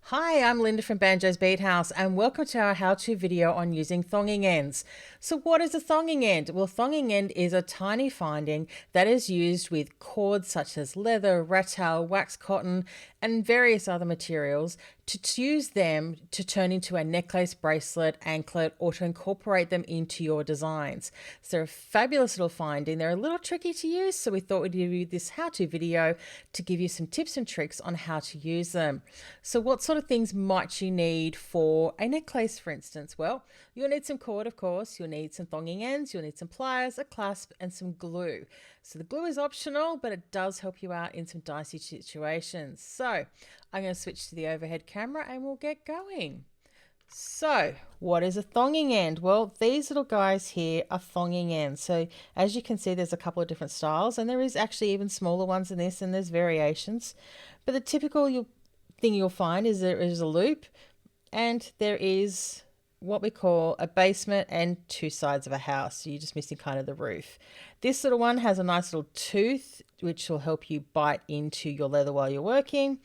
Hi, I'm Linda from Banjo's Beadhouse and welcome to our how-to video on using thonging ends. So what is a thonging end? Well, thonging end is a tiny finding that is used with cords such as leather, rattan, wax cotton and various other materials to use them to turn into a necklace, bracelet, anklet or to incorporate them into your designs. So they're a fabulous little finding. They're a little tricky to use, so we thought we'd give you this how-to video to give you some tips and tricks on how to use them. So what sort of things might you need for a necklace, for instance? Well, you'll need some cord, of course. You'll need some thonging ends. You'll need some pliers, a clasp, and some glue. So the glue is optional, but it does help you out in some dicey situations. So I'm going to switch to the overhead camera and we'll get going. So, what is a thonging end? Well, these little guys here are thonging ends. So, as you can see, there's a couple of different styles, and there is actually even smaller ones than this, and there's variations. But the typical thing you'll find is there is a loop, and there is what we call a basement and two sides of a house. So you're just missing kind of the roof. This little one has a nice little tooth, which will help you bite into your leather while you're working.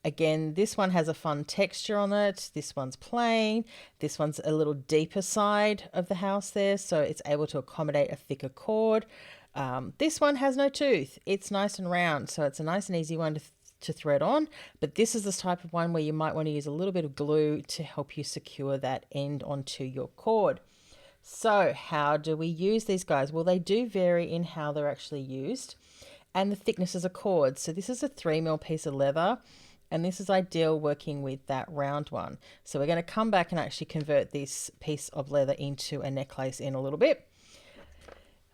Again, this one has a fun texture on it. This one's plain. This one's a little deeper side of the house there, so it's able to accommodate a thicker cord. This one has no tooth. It's nice and round, so it's a nice and easy one to thread on. But this is the type of one where you might want to use a little bit of glue to help you secure that end onto your cord. So how do we use these guys? Well, they do vary in how they're actually used and the thicknesses of cords. So this is a 3mm piece of leather, and this is ideal working with that round one. So we're going to come back and actually convert this piece of leather into a necklace in a little bit.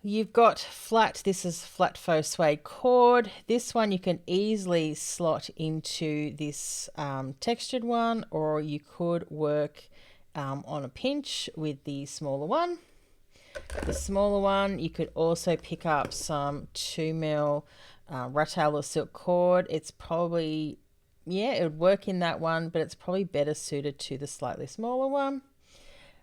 You've got flat, this is flat faux suede cord. This one you can easily slot into this textured one, or you could work on a pinch with the smaller one. The smaller one, you could also pick up some 2mm rattan or silk cord. It's probably, yeah, it would work in that one, but it's probably better suited to the slightly smaller one.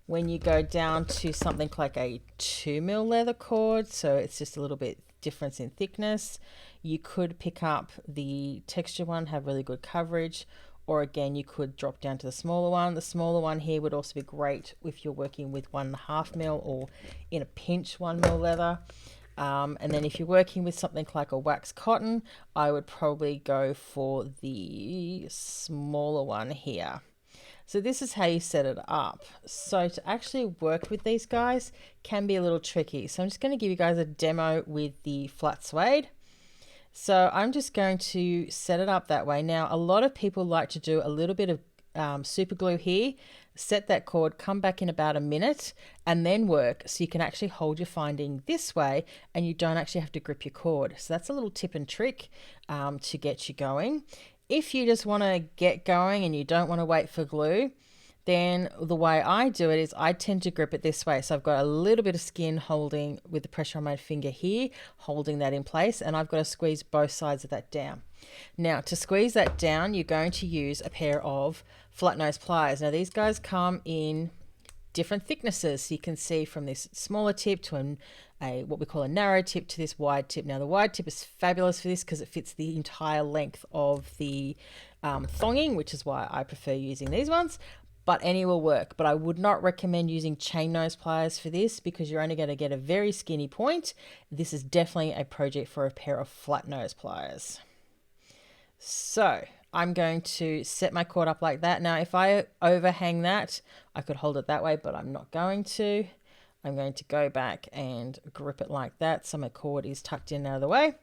When you go down to something like a 2mm leather cord, so it's just a little bit difference in thickness, you could pick up the texture one, have really good coverage, or again, you could drop down to the smaller one. The smaller one here would also be great if you're working with 1.5mm or in a pinch 1mm leather. And then if you're working with something like a wax cotton, I would probably go for the smaller one here. So this is how you set it up. So to actually work with these guys can be a little tricky. So I'm just going to give you guys a demo with the flat suede. So I'm just going to set it up that way. Now, a lot of people like to do a little bit of super glue here, set that cord, come back in about a minute and then work, so you can actually hold your finding this way and you don't actually have to grip your cord. So that's a little tip and trick to get you going. If you just want to get going and you don't want to wait for glue, then the way I do it is I tend to grip it this way. So I've got a little bit of skin holding with the pressure on my finger here, holding that in place, and I've got to squeeze both sides of that down. Now, to squeeze that down, you're going to use a pair of flat nose pliers. Now, these guys come in different thicknesses. So you can see from this smaller tip to a what we call a narrow tip to this wide tip. Now the wide tip is fabulous for this because it fits the entire length of the thonging, which is why I prefer using these ones. But any will work. But I would not recommend using chain nose pliers for this because you're only going to get a very skinny point. This is definitely a project for a pair of flat nose pliers. So I'm going to set my cord up like that. Now, if I overhang that, I could hold it that way, but I'm not going to. I'm going to go back and grip it like that so my cord is tucked in out of the way.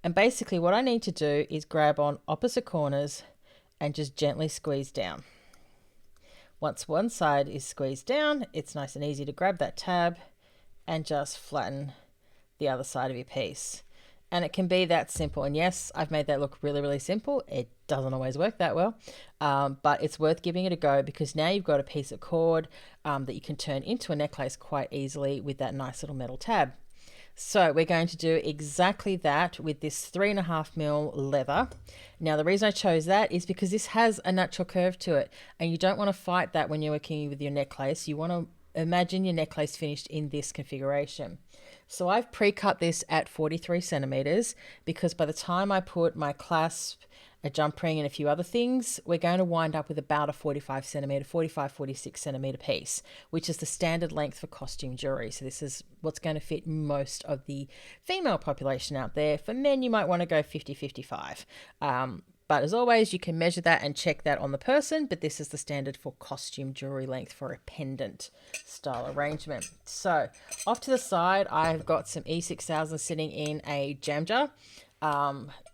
And basically what I need to do is grab on opposite corners and just gently squeeze down. Once one side is squeezed down, it's nice and easy to grab that tab and just flatten the other side of your piece. And it can be that simple. And yes, I've made that look really, really simple. It doesn't always work that well, but it's worth giving it a go because now you've got a piece of cord that you can turn into a necklace quite easily with that nice little metal tab. So we're going to do exactly that with this 3.5mm leather. Now the reason I chose that is because this has a natural curve to it and you don't want to fight that when you're working with your necklace. You want to imagine your necklace finished in this configuration. So I've pre-cut this at 43 centimeters because by the time I put my clasp a jump ring and a few other things, we're going to wind up with about a 45 centimeter, 45, 46 centimeter piece, which is the standard length for costume jewelry. So this is what's going to fit most of the female population out there. For men, you might want to go 50, 55. But as always, you can measure that and check that on the person, but this is the standard for costume jewelry length for a pendant style arrangement. So off to the side, I've got some E6000 sitting in a jam jar.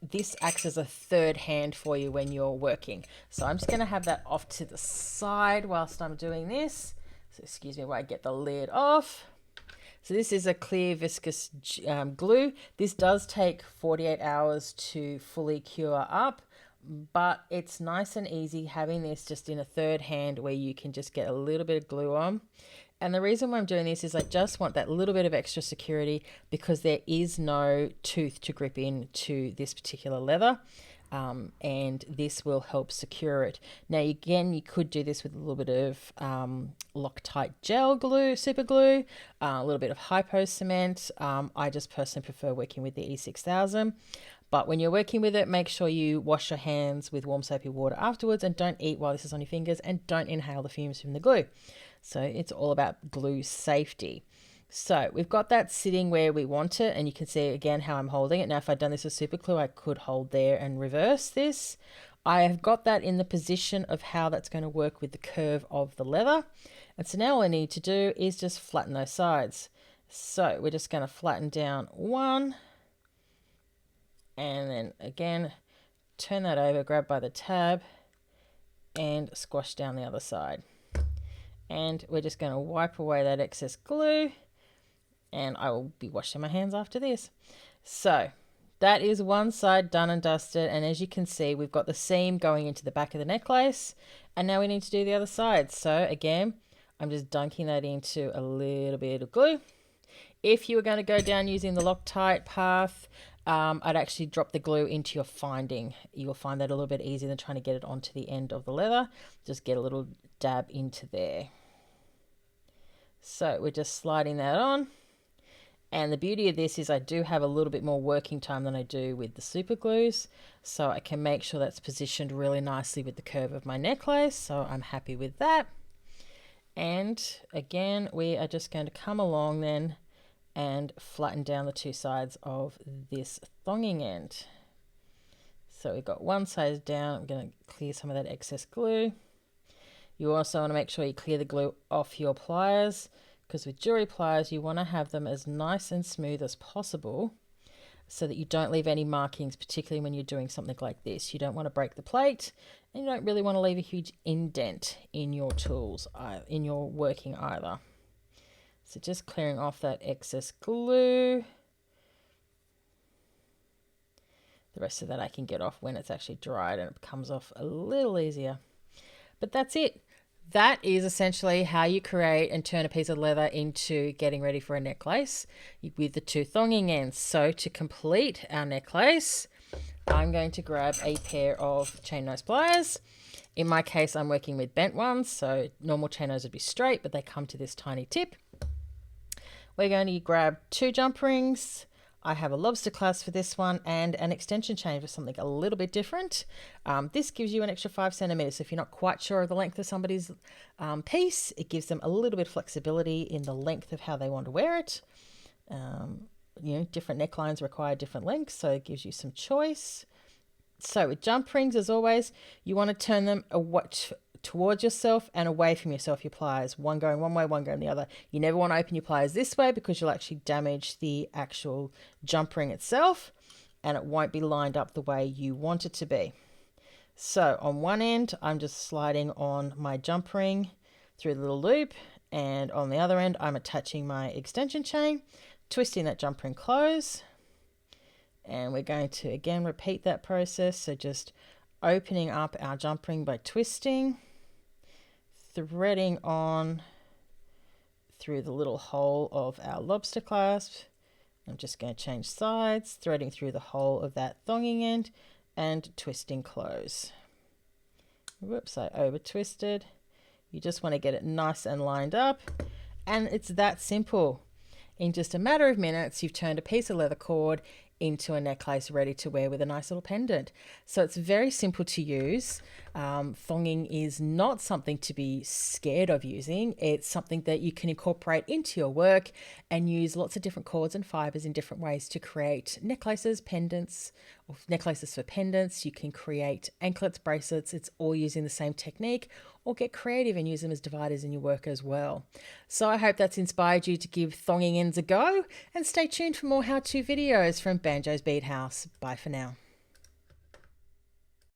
This acts as a third hand for you when you're working. So I'm just going to have that off to the side whilst I'm doing this. So excuse me while I get the lid off. So this is a clear viscous glue. This does take 48 hours to fully cure up, but it's nice and easy having this just in a third hand where you can just get a little bit of glue on. And the reason why I'm doing this is I just want that little bit of extra security because there is no tooth to grip into this particular leather. And this will help secure it. Now, again, you could do this with a little bit of Loctite gel glue, super glue, a little bit of hypo cement. I just personally prefer working with the E6000. But when you're working with it, make sure you wash your hands with warm soapy water afterwards and don't eat while this is on your fingers and don't inhale the fumes from the glue. So it's all about glue safety. So we've got that sitting where we want it, and you can see again how I'm holding it. Now, if I'd done this with super glue, I could hold there and reverse this. I have got that in the position of how that's going to work with the curve of the leather. And so now all I need to do is just flatten those sides. So we're just going to flatten down one, and then again, turn that over, grab by the tab, and squash down the other side. And we're just going to wipe away that excess glue, and I will be washing my hands after this. So that is one side done and dusted, and as you can see, we've got the seam going into the back of the necklace, and now we need to do the other side. So again, I'm just dunking that into a little bit of glue. If you were going to go down using the Loctite path, I'd actually drop the glue into your finding. You'll find that a little bit easier than trying to get it onto the end of the leather. Just get a little dab into there. So we're just sliding that on. And the beauty of this is I do have a little bit more working time than I do with the super glues. So I can make sure that's positioned really nicely with the curve of my necklace. So I'm happy with that. And again, we are just going to come along then and flatten down the two sides of this thonging end. So we've got one side down. I'm going to clear some of that excess glue. You also want to make sure you clear the glue off your pliers, because with jewelry pliers, you want to have them as nice and smooth as possible so that you don't leave any markings, particularly when you're doing something like this. You don't want to break the plate, and you don't really want to leave a huge indent in your tools, in your working either. So just clearing off that excess glue. The rest of that I can get off when it's actually dried and it comes off a little easier. But that's it. That is essentially how you create and turn a piece of leather into getting ready for a necklace with the two thonging ends. So to complete our necklace, I'm going to grab a pair of chain nose pliers. In my case, I'm working with bent ones, so normal chain nose would be straight, but they come to this tiny tip. We're going to grab two jump rings. I have a lobster clasp for this one and an extension chain for something a little bit different. This gives you an extra 5 centimeters. So if you're not quite sure of the length of somebody's piece, it gives them a little bit of flexibility in the length of how they want to wear it. Different necklines require different lengths, so it gives you some choice. So with jump rings, as always, you want to turn them towards yourself and away from yourself, your pliers. One going one way, one going the other. You never want to open your pliers this way because you'll actually damage the actual jump ring itself and it won't be lined up the way you want it to be. So on one end, I'm just sliding on my jump ring through the little loop, and on the other end, I'm attaching my extension chain, twisting that jump ring close. And we're going to again repeat that process. So just opening up our jump ring by twisting, threading on through the little hole of our lobster clasp. I'm just going to change sides, threading through the hole of that thonging end and twisting close. Whoops, I over twisted. You just want to get it nice and lined up, and it's that simple. In just a matter of minutes, you've turned a piece of leather cord into a necklace ready to wear with a nice little pendant. So it's very simple to use. Thonging is not something to be scared of using. It's something that you can incorporate into your work and use lots of different cords and fibers in different ways to create necklaces, pendants, or necklaces for pendants. You can create anklets, bracelets. It's all using the same technique, or get creative and use them as dividers in your work as well. So I hope that's inspired you to give thonging ends a go, and stay tuned for more how-to videos from Banjo's Bead House. Bye for now.